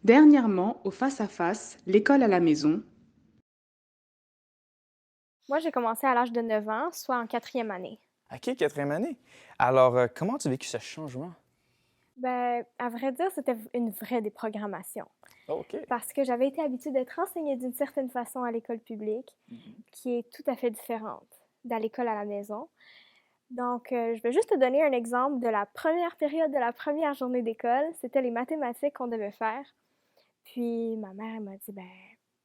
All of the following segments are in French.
Dernièrement, au face-à-face, l'école à la maison. Moi, j'ai commencé à l'âge de 9 ans, soit en quatrième année. OK, quatrième année. Alors, comment tu as vécu ce changement? Ben, à vrai dire, c'était une vraie déprogrammation Oh, OK. parce que j'avais été habituée d'être enseignée d'une certaine façon à l'école publique, Mhm. qui est tout à fait différente de l'école à la maison. Donc, je vais juste te donner un exemple de la première période de la première journée d'école. C'était les mathématiques qu'on devait faire. Puis, ma mère, elle m'a dit, ben,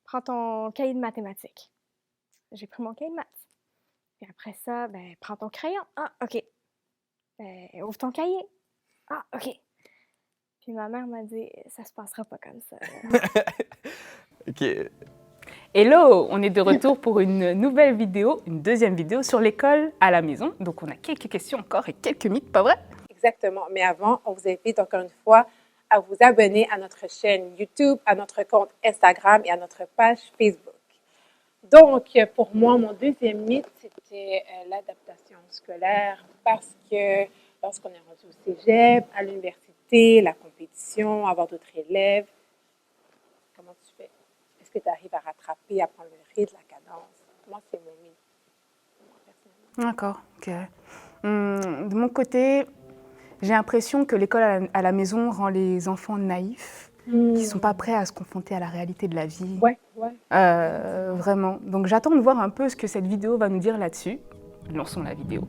prends ton cahier de mathématiques. J'ai pris mon cahier de maths. Puis après ça, ben, prends ton crayon. Ah, OK. Ben, ouvre ton cahier. Ah, OK. Puis ma mère m'a dit, ça se passera pas comme ça, là. OK. Hello, on est de retour pour une nouvelle vidéo, une deuxième vidéo sur l'école à la maison. Donc on a quelques questions encore et quelques mythes, pas vrai? Exactement. Mais avant, on vous invite encore une fois à vous abonner à notre chaîne YouTube, à notre compte Instagram et à notre page Facebook. Donc, pour moi, mon deuxième mythe, c'était l'adaptation scolaire parce que lorsqu'on est rendu au cégep, à l'université, la compétition, avoir d'autres élèves, comment tu fais? Est-ce que tu arrives à rattraper, à prendre le rythme, la cadence? Moi, c'est mon mythe, moi, personnellement. D'accord, ok. De mon côté, j'ai l'impression que l'école à la maison rend les enfants naïfs, qui ne sont pas prêts à se confronter à la réalité de la vie. Ouais, ouais. Vraiment. Donc j'attends de voir un peu ce que cette vidéo va nous dire là-dessus. Lançons la vidéo.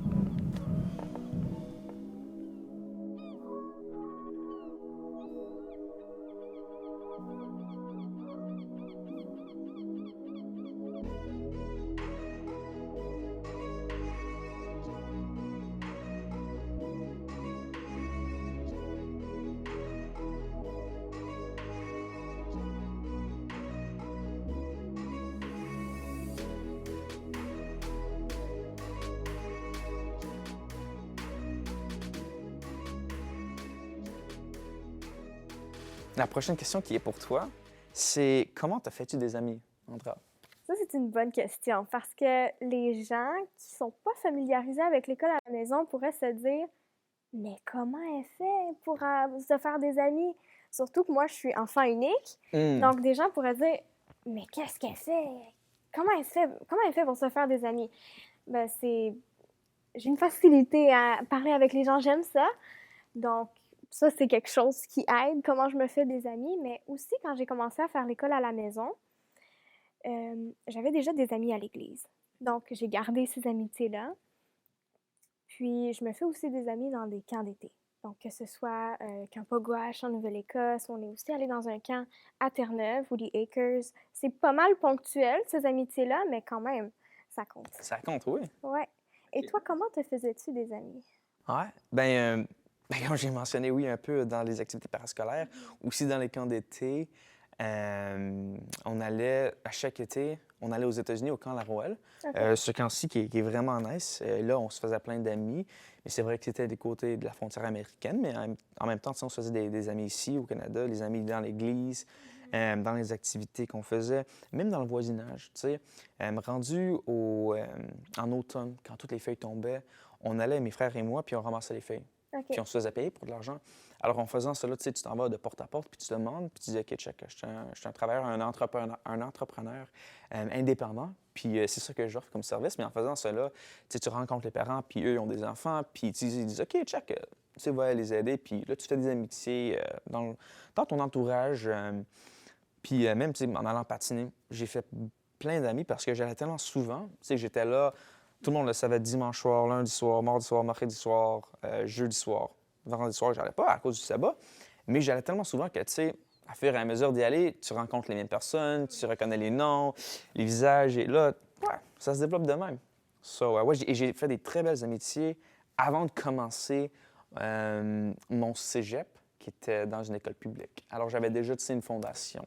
La prochaine question qui est pour toi, c'est comment t'as fait-tu des amis, Andra? Ça, c'est une bonne question parce que les gens qui sont pas familiarisés avec l'école à la maison pourraient se dire, mais comment elle fait pour se faire des amis? Surtout que moi, je suis enfant unique. Hmm. Donc, des gens pourraient dire, mais qu'est-ce qu'elle fait? Comment elle fait pour se faire des amis? Ben, j'ai une facilité à parler avec les gens, j'aime ça. Donc, ça, c'est quelque chose qui aide, comment je me fais des amis. Mais aussi, quand j'ai commencé à faire l'école à la maison, j'avais déjà des amis à l'église. Donc, j'ai gardé ces amitiés-là. Puis, je me fais aussi des amis dans des camps d'été. Donc, que ce soit Camp Pogwash en Nouvelle-Écosse, on est aussi allé dans un camp à Terre-Neuve ou les Acres. C'est pas mal ponctuel, ces amitiés-là, mais quand même, ça compte. Ça compte, oui. Ouais. Et toi, comment te faisais-tu des amis? Ouais. Comme j'ai mentionné, oui, un peu dans les activités parascolaires, aussi dans les camps d'été. On allait, à chaque été, on allait aux États-Unis, au camp Laroelle. OK. Ce camp-ci qui est vraiment nice. Là, on se faisait plein d'amis. Mais c'est vrai que c'était des côtés de la frontière américaine. Mais en même temps, tu sais, on se faisait des amis ici, au Canada, les amis dans l'église, dans les activités qu'on faisait, même dans le voisinage. Tu sais, en automne, quand toutes les feuilles tombaient, on allait, mes frères et moi, puis on ramassait les feuilles. Puis OK. on se faisait payer pour de l'argent. Alors, en faisant cela, tu sais, tu t'en vas de porte à porte, puis tu te demandes, puis tu dis, OK, check, je suis un travailleur, un entrepreneur indépendant, puis c'est ça que j'offre comme service. Mais en faisant cela, tu sais, tu rencontres les parents, puis eux, ils ont des enfants, puis ils disent, OK, check, tu sais, va les aider, puis là, tu fais des amitiés dans ton entourage. Puis même, tu sais, en allant patiner, j'ai fait plein d'amis parce que j'allais tellement souvent, tu sais, j'étais là, tout le monde le savait, dimanche soir, lundi soir, mardi soir, mercredi soir, jeudi soir, vendredi soir, j'allais pas à cause du sabbat, mais j'allais tellement souvent que, tu sais, à fur et à mesure d'y aller, tu rencontres les mêmes personnes, tu reconnais les noms, les visages, et là, ouais, ça se développe de même. So, ouais, j'ai fait des très belles amitiés avant de commencer mon cégep, qui était dans une école publique. Alors, j'avais déjà, tu sais, une fondation.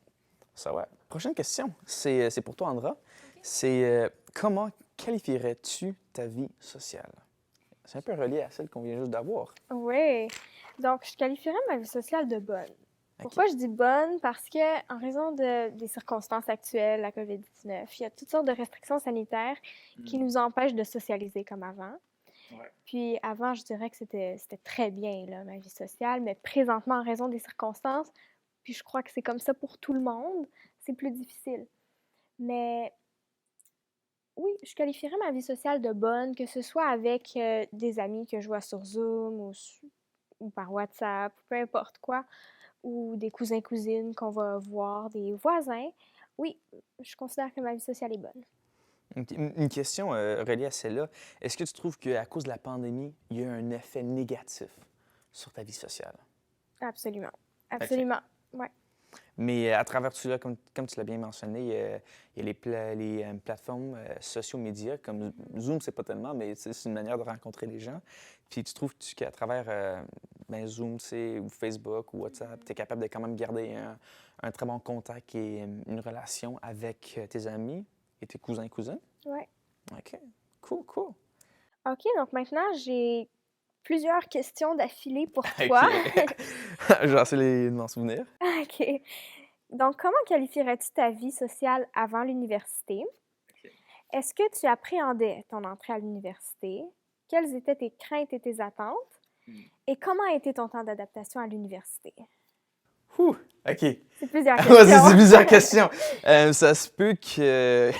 Ça va. Prochaine question, c'est pour toi, Andra. C'est comment qualifierais-tu ta vie sociale? C'est un peu relié à celle qu'on vient juste d'avoir. Oui. Donc, je qualifierais ma vie sociale de bonne. OK. Pourquoi je dis bonne? Parce que, en raison des circonstances actuelles, la COVID-19, il y a toutes sortes de restrictions sanitaires qui nous empêchent de socialiser comme avant. Ouais. Puis avant, je dirais que c'était très bien, là, ma vie sociale, mais présentement, en raison des circonstances, puis je crois que c'est comme ça pour tout le monde, c'est plus difficile. Mais oui, je qualifierais ma vie sociale de bonne, que ce soit avec des amis que je vois sur Zoom ou par WhatsApp, peu importe quoi, ou des cousins-cousines qu'on va voir, des voisins. Oui, je considère que ma vie sociale est bonne. Une question reliée à celle-là. Est-ce que tu trouves qu'à cause de la pandémie, il y a eu un effet négatif sur ta vie sociale? Absolument. OK. Absolument. Ouais. Mais à travers tout cela, comme tu l'as bien mentionné, il y a les plateformes sociaux médias comme Zoom, c'est pas tellement, mais tu sais, c'est une manière de rencontrer les gens. Puis tu trouves qu'à travers ben, Zoom, tu sais, ou Facebook ou WhatsApp, tu es capable de quand même garder un très bon contact et une relation avec tes amis et tes cousins et cousines? Ouais. OK. Cool, cool. OK, donc maintenant, j'ai plusieurs questions d'affilée pour OK. toi. J'essaie de m'en souvenir. OK. Donc, comment qualifierais-tu ta vie sociale avant l'université? Est-ce que tu appréhendais ton entrée à l'université? Quelles étaient tes craintes et tes attentes? Et comment a été ton temps d'adaptation à l'université? Ouh, OK. C'est plusieurs Vas-y, c'est questions. plusieurs questions. Ça se peut que,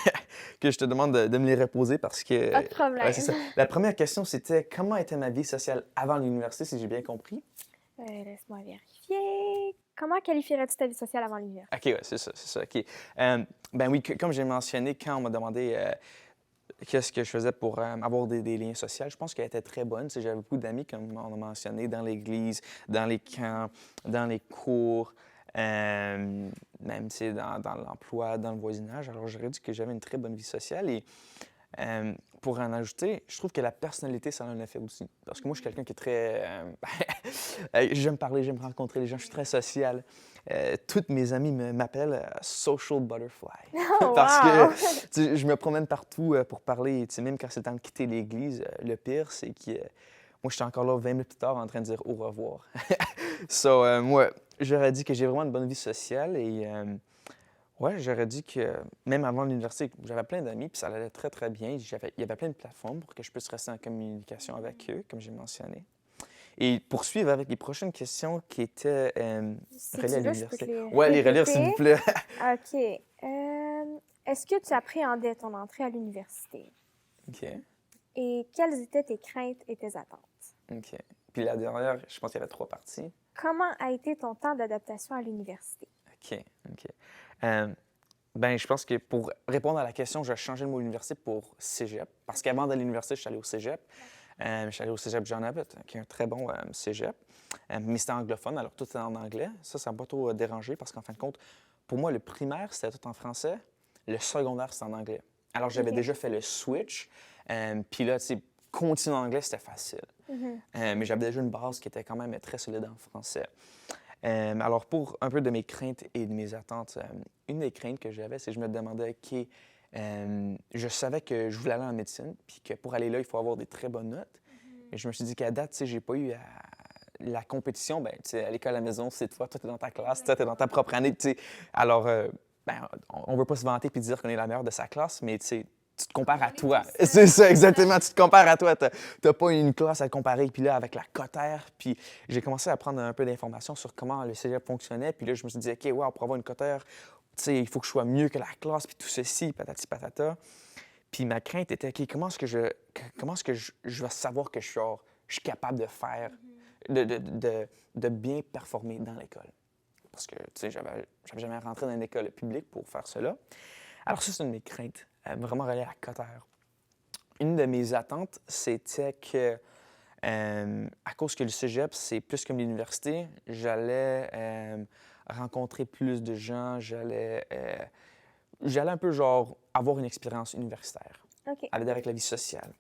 que je te demande de me les reposer parce que... Pas de problème. ouais, c'est ça. La première question, c'était comment était ma vie sociale avant l'université, si j'ai bien compris? Laisse-moi vérifier. Comment qualifierais-tu ta vie sociale avant l'université? OK, ouais, c'est ça, OK. Ben oui, comme j'ai mentionné, quand on m'a demandé qu'est-ce que je faisais pour avoir des liens sociaux, je pense qu'elle était très bonne. Tu sais, j'avais beaucoup d'amis, comme on a mentionné, dans l'église, dans les camps, dans les cours, même tu sais, dans l'emploi, dans le voisinage. Alors, j'aurais dit que j'avais une très bonne vie sociale. Et pour en ajouter, je trouve que la personnalité, ça a un effet aussi. Parce que moi, je suis quelqu'un qui est très... j'aime parler, j'aime rencontrer les gens, je suis très social. Toutes mes amies m'appellent Social Butterfly. Oh, Parce wow! que tu sais, je me promène partout pour parler. Tu sais, même quand c'est le temps de quitter l'église, le pire, c'est que moi, je suis encore là 20 minutes plus tard en train de dire au revoir. Moi, j'aurais dit que j'ai vraiment une bonne vie sociale et ouais, j'aurais dit que même avant l'université, j'avais plein d'amis, puis ça allait très, très bien. Il y avait plein de plateformes pour que je puisse rester en communication avec eux, comme j'ai mentionné. Et poursuivre avec les prochaines questions qui étaient Si reliées à tu veux, je peux te l'université. les Ouais, les relire, s'il vous répéter. plaît. OK. Est-ce que tu appréhendais ton entrée à l'université? OK, Et quelles étaient tes craintes et tes attentes? OK. Puis la dernière, je pense qu'il y avait 3 parties. Comment a été ton temps d'adaptation à l'université? OK, OK. Ben, je pense que pour répondre à la question, je vais changer le mot université pour cégep. Parce qu'avant d'aller à l'université, je suis allé au cégep. Je suis allé au cégep John Abbott, qui est un très bon cégep. Mais c'était anglophone, alors tout était en anglais. Ça m'a pas trop dérangé parce qu'en fin de compte, pour moi, le primaire, c'était tout en français. Le secondaire, c'était en anglais. Alors, j'avais OK. déjà fait le switch. Puis là, tu sais, continuer en anglais, c'était facile. Mais j'avais déjà une base qui était quand même très solide en français. Alors, pour un peu de mes craintes et de mes attentes, une des craintes que j'avais, c'est que je me demandais, OK, je savais que je voulais aller en médecine, puis que pour aller là, il faut avoir des très bonnes notes. Et je me suis dit qu'à date, tu sais, j'ai pas eu la compétition. Ben, tu sais, à l'école, à la maison, c'est toi t'es dans ta classe, toi, t'es dans ta propre année, tu sais. Alors, ben, on veut pas se vanter puis dire qu'on est la meilleure de sa classe, mais tu sais, tu te compares à toi. C'est ça, exactement. Tu te compares à toi. T'as pas une classe à comparer. Puis là, avec la cotère, puis j'ai commencé à prendre un peu d'informations sur comment le cégep fonctionnait. Puis là, je me suis dit, OK, wow, pour avoir une cotère, tu sais, il faut que je sois mieux que la classe, puis tout ceci, patati patata. Puis ma crainte était, OK, comment est-ce que je vais savoir que je suis capable de faire, de bien performer dans l'école? Parce que, tu sais, j'avais jamais rentré dans une école publique pour faire cela. Alors ça, c'est une de mes craintes, vraiment reliée à la cotère. Une de mes attentes, c'était que, à cause que le cégep, c'est plus comme l'université, j'allais rencontrer plus de gens, j'allais un peu, genre, avoir une expérience universitaire, OK. aller avec la vie sociale.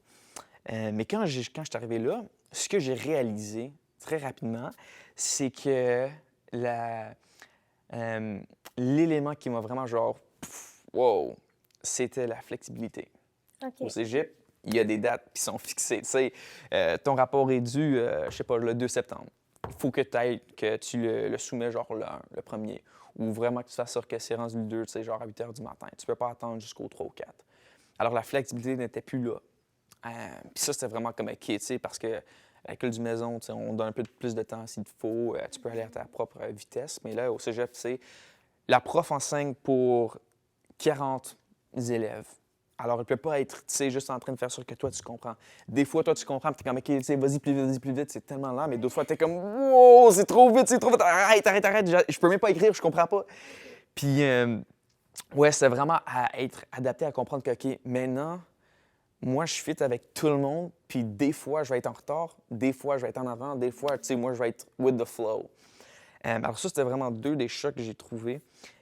Mais quand je suis arrivé là, ce que j'ai réalisé très rapidement, c'est que l'élément qui m'a vraiment, genre, wow, c'était la flexibilité. Au OK. cégep, il y a des dates qui sont fixées. Tu sais, ton rapport est dû, je sais pas, le 2 septembre. Il faut que tu le soumets, genre, le 1er. Ou vraiment que tu fasses sûr que c'est rendu le 2, tu sais, genre à 8 h du matin. Tu peux pas attendre jusqu'au 3 ou 4. Alors, la flexibilité n'était plus là. Puis ça, c'était vraiment comme OK, tu sais, parce que À l'école du maison, tu sais, on donne un peu plus de temps s'il te faut. Tu peux aller à ta propre vitesse. Mais là, au cégep, c'est la prof enseigne pour 40 élèves. Alors, elle ne peut pas être, tu sais, juste en train de faire sûr que toi, tu comprends. Des fois, toi, tu comprends, puis tu es comme, OK, tu sais, vas-y plus vite, c'est tellement lent. Mais d'autres fois, tu es comme, wow, c'est trop vite, arrête, je peux même pas écrire, je comprends pas. Puis, ouais, c'est vraiment à être adapté à comprendre que, OK, maintenant, moi, je fit avec tout le monde, puis des fois, je vais être en retard, des fois, je vais être en avant, des fois, tu sais, moi, je vais être with the flow. Alors ça, c'était vraiment deux des chocs que j'ai trouvés.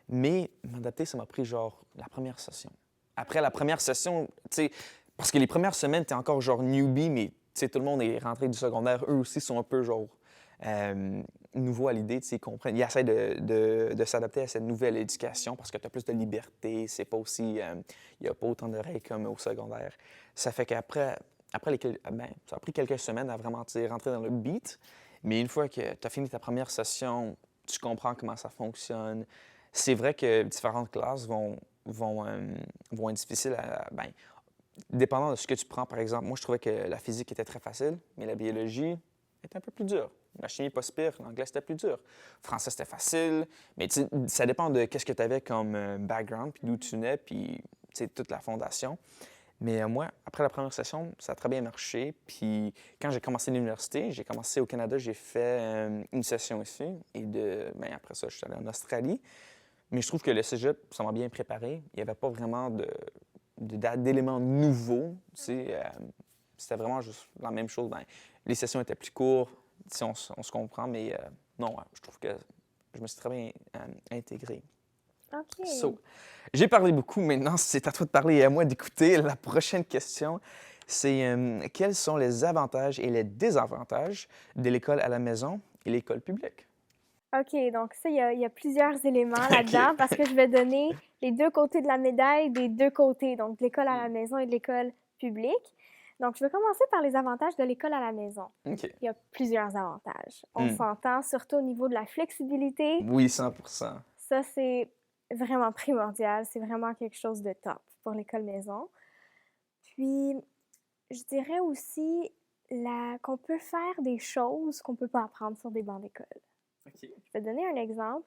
Mais m'adapter, ça m'a pris genre la première session. Après la première session, tu sais, parce que les premières semaines, t'es encore genre newbie, mais tu sais, tout le monde est rentré du secondaire. Eux aussi sont un peu genre nouveaux à l'idée, tu sais, ils comprennent. Ils essaient de s'adapter à cette nouvelle éducation parce que tu as plus de liberté. C'est pas aussi... Il n'y a pas autant de règles comme au secondaire. Ça fait qu'après, ça a pris quelques semaines à vraiment, tu sais, rentrer dans le beat. Mais une fois que tu as fini ta première session, tu comprends comment ça fonctionne. C'est vrai que différentes classes vont être difficiles à... Ben, dépendant de ce que tu prends, par exemple, moi, je trouvais que la physique était très facile, mais la biologie était un peu plus dure. La chimie, pas si pire. L'anglais, c'était plus dur. Le français, c'était facile. Mais ça dépend de qu'est-ce que tu avais comme background, puis d'où tu venais, puis toute la fondation. Mais moi, après la première session, ça a très bien marché. Puis quand j'ai commencé l'université, j'ai commencé au Canada, j'ai fait une session ici. Et après ça, je suis allé en Australie. Mais je trouve que le cégep, ça m'a bien préparé. Il n'y avait pas vraiment d'éléments nouveaux. C'était vraiment juste la même chose. Ben, les sessions étaient plus courtes, si on se comprend, mais non, je trouve que je me suis très bien intégré. OK. So, j'ai parlé beaucoup, maintenant c'est à toi de parler et à moi d'écouter. La prochaine question, c'est quels sont les avantages et les désavantages de l'école à la maison et l'école publique? OK, donc ça, il y a plusieurs éléments là-dedans parce que je vais donner les deux côtés de la médaille des deux côtés, donc de l'école à la maison et de l'école publique. Donc, je vais commencer par les avantages de l'école à la maison. OK. Il y a plusieurs avantages. On s'entend surtout au niveau de la flexibilité. Oui, 100 Ça, c'est vraiment primordial. C'est vraiment quelque chose de top pour l'école maison. Puis, je dirais aussi qu'on peut faire des choses qu'on ne peut pas apprendre sur des bancs d'école. OK. Je vais te donner un exemple.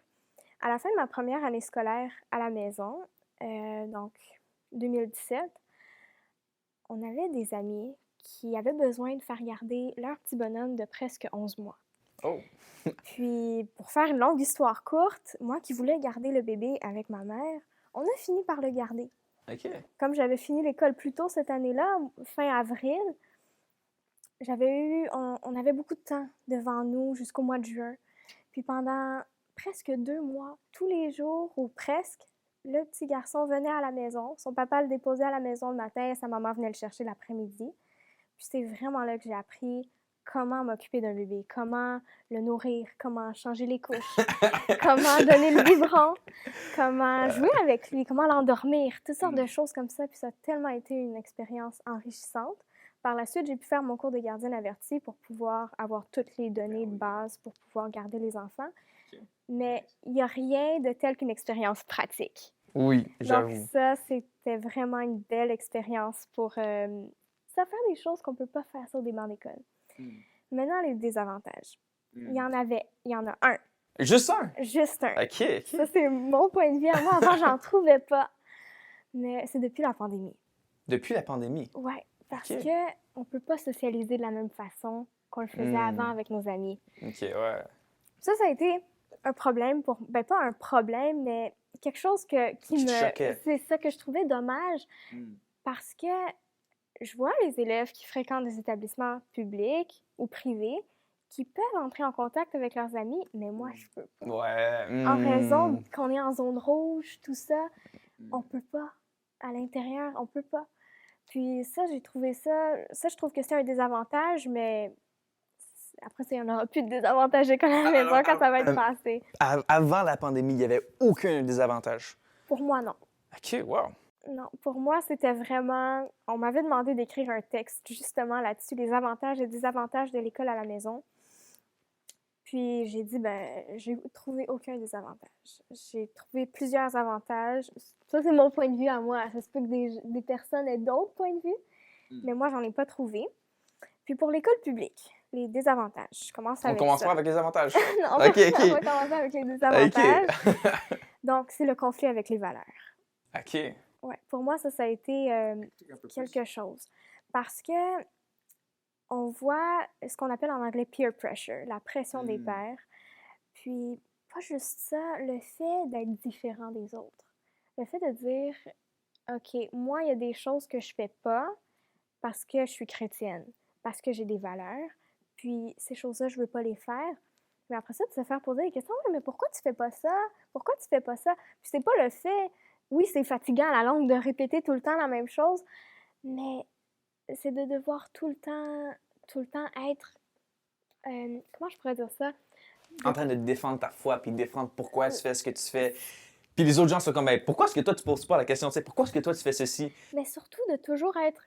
À la fin de ma première année scolaire à la maison, donc 2017, on avait des amis qui avaient besoin de faire garder leur petit bonhomme de presque 11 mois. Oh! Puis, pour faire une longue histoire courte, moi qui voulais garder le bébé avec ma mère, on a fini par le garder. OK. Comme j'avais fini l'école plus tôt cette année-là, fin avril, on avait beaucoup de temps devant nous jusqu'au mois de juin. Puis pendant presque 2 mois, tous les jours ou presque, le petit garçon venait à la maison. Son papa le déposait à la maison le matin et sa maman venait le chercher l'après-midi. Puis c'est vraiment là que j'ai appris comment m'occuper d'un bébé, comment le nourrir, comment changer les couches, comment donner le biberon, comment jouer avec lui, comment l'endormir, toutes sortes de choses comme ça. Puis ça a tellement été une expérience enrichissante. Par la suite, j'ai pu faire mon cours de gardienne avertie pour pouvoir avoir toutes les données de base pour pouvoir garder les enfants. Okay. Mais il n'y a rien de tel qu'une expérience pratique. Oui, j'avoue. Donc ça, c'était vraiment une belle expérience pour faire des choses qu'on ne peut pas faire sur des bancs d'école. Maintenant, les désavantages. Il y en a un. Juste un? Juste un. OK. Ça, c'est mon point de vue à moi. Avant, j'en trouvais pas. Mais c'est depuis la pandémie. Depuis la pandémie? Oui. Parce OK. qu'on ne peut pas socialiser de la même façon qu'on le faisait avant avec nos amis. OK, ouais. Ça a été un problème pour... Ben, pas un problème, mais quelque chose qui me... choquait. C'est ça que je trouvais dommage parce que je vois les élèves qui fréquentent des établissements publics ou privés qui peuvent entrer en contact avec leurs amis, mais moi, je peux pas. Ouais. En raison qu'on est en zone rouge, tout ça, on peut pas. À l'intérieur, on peut pas. Puis ça, j'ai trouvé ça... Ça, je trouve que c'est un désavantage, mais après ça, il n'y en aura plus de désavantages d'école à la maison quand ça va être passé. Avant la pandémie, il n'y avait aucun désavantage? Pour moi, non. OK, wow. Non, pour moi, c'était vraiment... On m'avait demandé d'écrire un texte justement là-dessus, les avantages et désavantages de l'école à la maison. Puis j'ai dit, j'ai trouvé aucun désavantage. J'ai trouvé plusieurs avantages. Ça, c'est mon point de vue à moi. Ça se peut que des personnes aient d'autres points de vue, mais moi, j'en ai pas trouvé. Puis pour l'école publique, les désavantages. Je commence On avec commence ça. pas avec les avantages. Non, OK, on va OK. commencer avec les désavantages. OK. Donc, c'est le conflit avec les valeurs. OK. Ouais, pour moi, ça a été quelque chose. Parce que on voit ce qu'on appelle en anglais peer pressure, la pression des pairs. Puis, pas juste ça, le fait d'être différent des autres. Le fait de dire, OK, moi, il y a des choses que je fais pas parce que je suis chrétienne, parce que j'ai des valeurs, puis ces choses-là, je veux pas les faire. Mais après ça, de se faire poser des questions, ouais, mais pourquoi tu fais pas ça? Pourquoi tu fais pas ça? Puis c'est pas le fait, oui, c'est fatigant à la longue de répéter tout le temps la même chose, mais c'est de devoir tout le temps être, comment je pourrais dire ça? En train de défendre ta foi, puis défendre pourquoi tu fais ce que tu fais. Puis les autres gens sont comme, ben, pourquoi est-ce que toi, tu poses pas la question, tu sais, pourquoi est-ce que toi, tu fais ceci? Mais surtout de toujours être,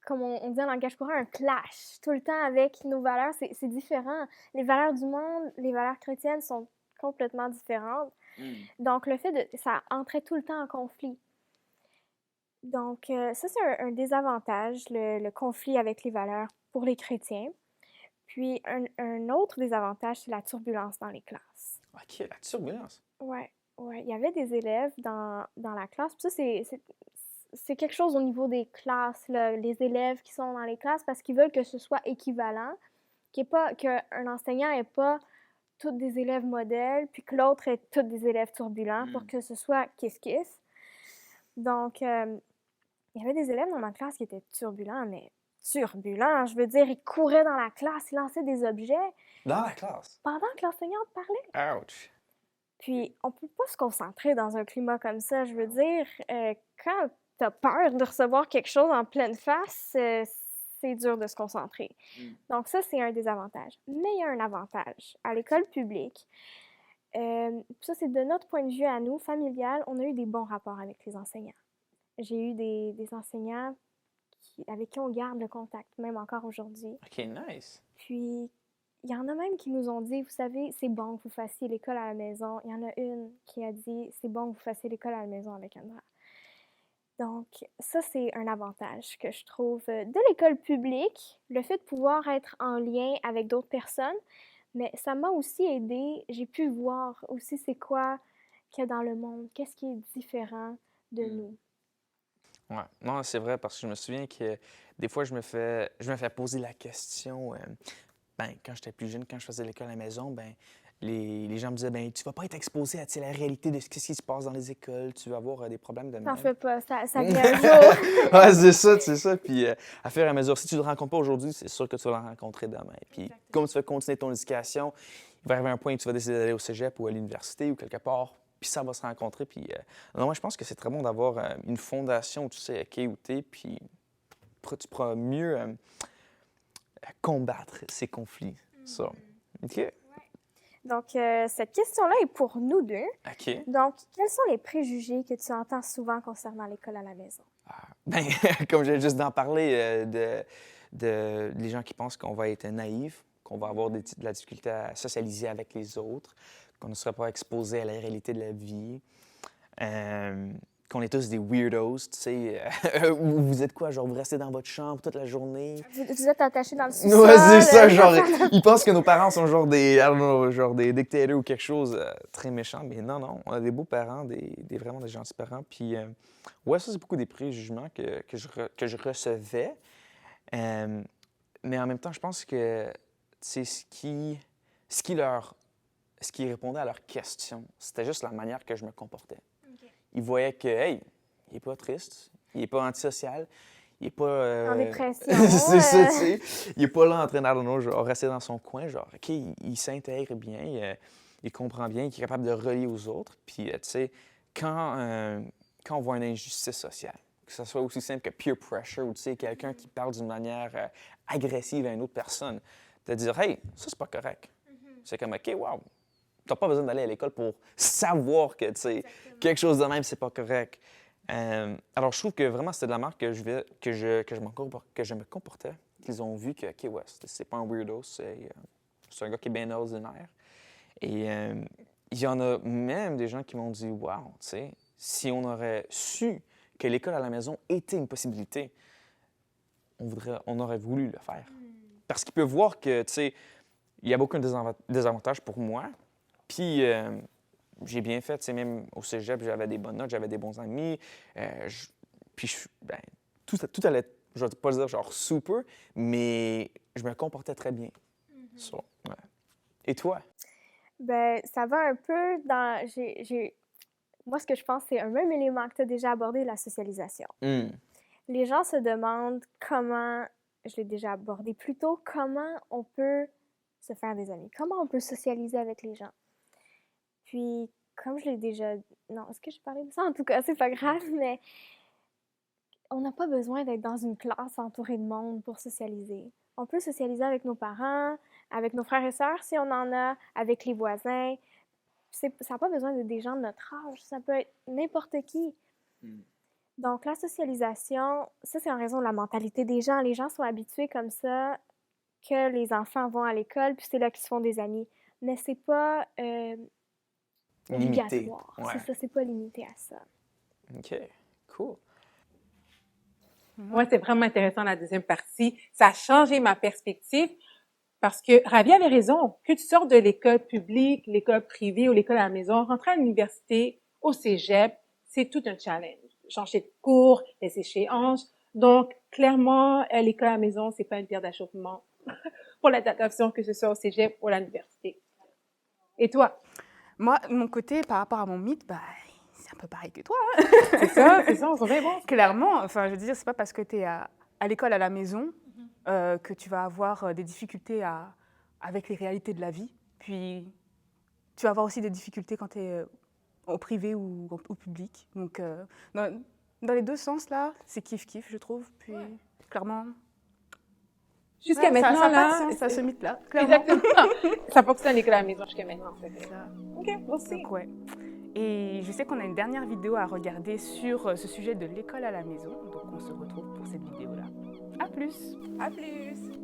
comme on dit en langage courant, un clash. Tout le temps avec nos valeurs, c'est différent. Les valeurs du monde, les valeurs chrétiennes sont complètement différentes. Donc, le fait de... ça entrait tout le temps en conflit. Donc, ça, c'est un désavantage, le conflit avec les valeurs pour les chrétiens. Puis, un autre désavantage, c'est la turbulence dans les classes. OK, la turbulence. Ouais, ouais. Il y avait des élèves dans la classe. Puis ça, c'est quelque chose au niveau des classes, là, les élèves qui sont dans les classes, parce qu'ils veulent que ce soit équivalent, qu'un enseignant n'ait pas tous des élèves modèles, puis que l'autre ait tous des élèves turbulents pour que ce soit kiss-kiss. Donc, il y avait des élèves dans ma classe qui étaient turbulents, mais turbulents, je veux dire, ils couraient dans la classe, ils lançaient des objets Dans la classe. pendant que l'enseignante parlait. Ouch. Puis, on peut pas se concentrer dans un climat comme ça. Je veux dire, quand t'as peur de recevoir quelque chose en pleine face, c'est dur de se concentrer. Donc ça, c'est un désavantage. Mais il y a un avantage. À l'école publique, ça, c'est de notre point de vue à nous, familial, on a eu des bons rapports avec les enseignants. J'ai eu des enseignants avec qui on garde le contact, même encore aujourd'hui. OK, nice. Puis, il y en a même qui nous ont dit, vous savez, c'est bon que vous fassiez l'école à la maison. Il y en a une qui a dit, c'est bon que vous fassiez l'école à la maison avec Andra. Donc, ça, c'est un avantage que je trouve de l'école publique, le fait de pouvoir être en lien avec d'autres personnes, mais ça m'a aussi aidé. J'ai pu voir aussi c'est quoi qu'il y a dans le monde, qu'est-ce qui est différent de nous. Ouais. Non, c'est vrai, parce que je me souviens que des fois, je me fais poser la question, ben, quand j'étais plus jeune, quand je faisais l'école à la maison, ben, les gens me disaient, ben, tu vas pas être exposé à tu sais, la réalité de ce qui se passe dans les écoles, tu vas avoir des problèmes de T'en même. fais pas, ça vient un jour. Ouais, c'est ça, c'est ça. Puis, à faire à mesure, si tu ne le rencontres pas aujourd'hui, c'est sûr que tu vas le rencontrer demain. Puis, comme tu vas continuer ton éducation, il va arriver un point où tu vas décider d'aller au cégep ou à l'université ou quelque part, puis ça va se rencontrer. Puis, non, moi, je pense que c'est très bon d'avoir une fondation où tu sais à qui où t'es, puis tu pourras mieux combattre ces conflits. Ça. OK. Donc, cette question-là est pour nous deux. OK. Donc, quels sont les préjugés que tu entends souvent concernant l'école à la maison? Ben, comme j'ai juste d'en parler, les gens qui pensent qu'on va être naïf, qu'on va avoir de la difficulté à socialiser avec les autres, qu'on ne sera pas exposé à la réalité de la vie, qu'on est tous des weirdos, tu sais. Vous êtes quoi, genre, vous restez dans votre chambre toute la journée? Vous êtes attachés dans le sous-sol? Ouais, c'est ça, genre, ils pensent que nos parents sont genre I don't know, genre des dictateurs ou quelque chose très méchant, mais non, non, on a des beaux parents, vraiment des gentils parents, puis ouais, ça, c'est beaucoup des préjugements que je recevais, mais en même temps, je pense que, c'est ce qui répondait à leurs questions, c'était juste la manière que je me comportais. Okay. Ils voyaient que, hey, il n'est pas triste, il n'est pas antisocial, il n'est pas... En dépression. c'est ça, tu sais. Il n'est pas là en train de, genre, rester dans son coin, genre, OK, il s'intègre bien, il comprend bien, il est capable de relier aux autres. Puis, tu sais, quand on voit une injustice sociale, que ce soit aussi simple que peer pressure, ou tu sais, quelqu'un qui parle d'une manière agressive à une autre personne, de dire, hey, ça, c'est pas correct. C'est comme, OK, wow. Tu n'as pas besoin d'aller à l'école pour savoir que, tu sais, quelque chose de même, c'est pas correct. Alors, je trouve que vraiment, c'était de la marque que je me comportais, qu'ils ont vu que, OK, ouais, c'est pas un weirdo, c'est un gars qui est bien ordinaire. Et il y en a même des gens qui m'ont dit, wow, tu sais, si on aurait su que l'école à la maison était une possibilité, on aurait voulu le faire. parce qu'il peut voir que, tu sais, il y a beaucoup de désavantages pour moi. Puis, j'ai bien fait, tu sais, même au cégep, j'avais des bonnes notes, j'avais des bons amis. Ben, tout allait, je ne vais pas dire genre super, mais je me comportais très bien. So, ouais. Et toi? Ben, ça va un peu dans... Moi, ce que je pense, c'est un même élément que tu as déjà abordé, la socialisation. Les gens se demandent comment, je l'ai déjà abordé plus tôt, comment on peut se faire des amis, comment on peut socialiser avec les gens. Puis, comme je l'ai déjà... Non, est-ce que j'ai parlé de ça? En tout cas, c'est pas grave, mais on n'a pas besoin d'être dans une classe entourée de monde pour socialiser. On peut socialiser avec nos parents, avec nos frères et sœurs si on en a, avec les voisins. Ça n'a pas besoin d'être des gens de notre âge, ça peut être n'importe qui. Donc, la socialisation, ça, c'est en raison de la mentalité des gens. Les gens sont habitués comme ça que les enfants vont à l'école, puis c'est là qu'ils se font des amis. Mais c'est pas Limité. obligatoire. Ouais. C'est ça, c'est pas limité à ça. OK, cool. Moi, c'est vraiment intéressant la deuxième partie. Ça a changé ma perspective parce que Ravi avait raison. Que tu sortes de l'école publique, l'école privée ou l'école à la maison, rentrer à l'université, au cégep, c'est tout un challenge. Changer de cours, les échéances. Donc, clairement, l'école à la maison, c'est pas une pierre d'achoppement pour l'adaptation, que ce soit au cégep ou à l'université. Et toi? Moi, de mon côté, par rapport à mon mythe, bah, c'est un peu pareil que toi. C'est ça, on s'en fait bon. Clairement, enfin, je veux dire, c'est pas parce que tu es à l'école à la maison que tu vas avoir des difficultés avec les réalités de la vie. Puis, tu vas avoir aussi des difficultés quand tu es au privé ou au public. Donc, dans les deux sens, là, c'est kiff-kiff, je trouve. Puis, clairement, Jusqu'à ouais, maintenant, ça a pas de là... sens, ça, ce mythe-là. Clairement. Exactement. Ça fonctionne à l'école à la maison jusqu'à maintenant. C'est ça. OK, merci. Donc, ouais. Et je sais qu'on a une dernière vidéo à regarder sur ce sujet de l'école à la maison. Donc, on se retrouve pour cette vidéo-là. À plus! À plus!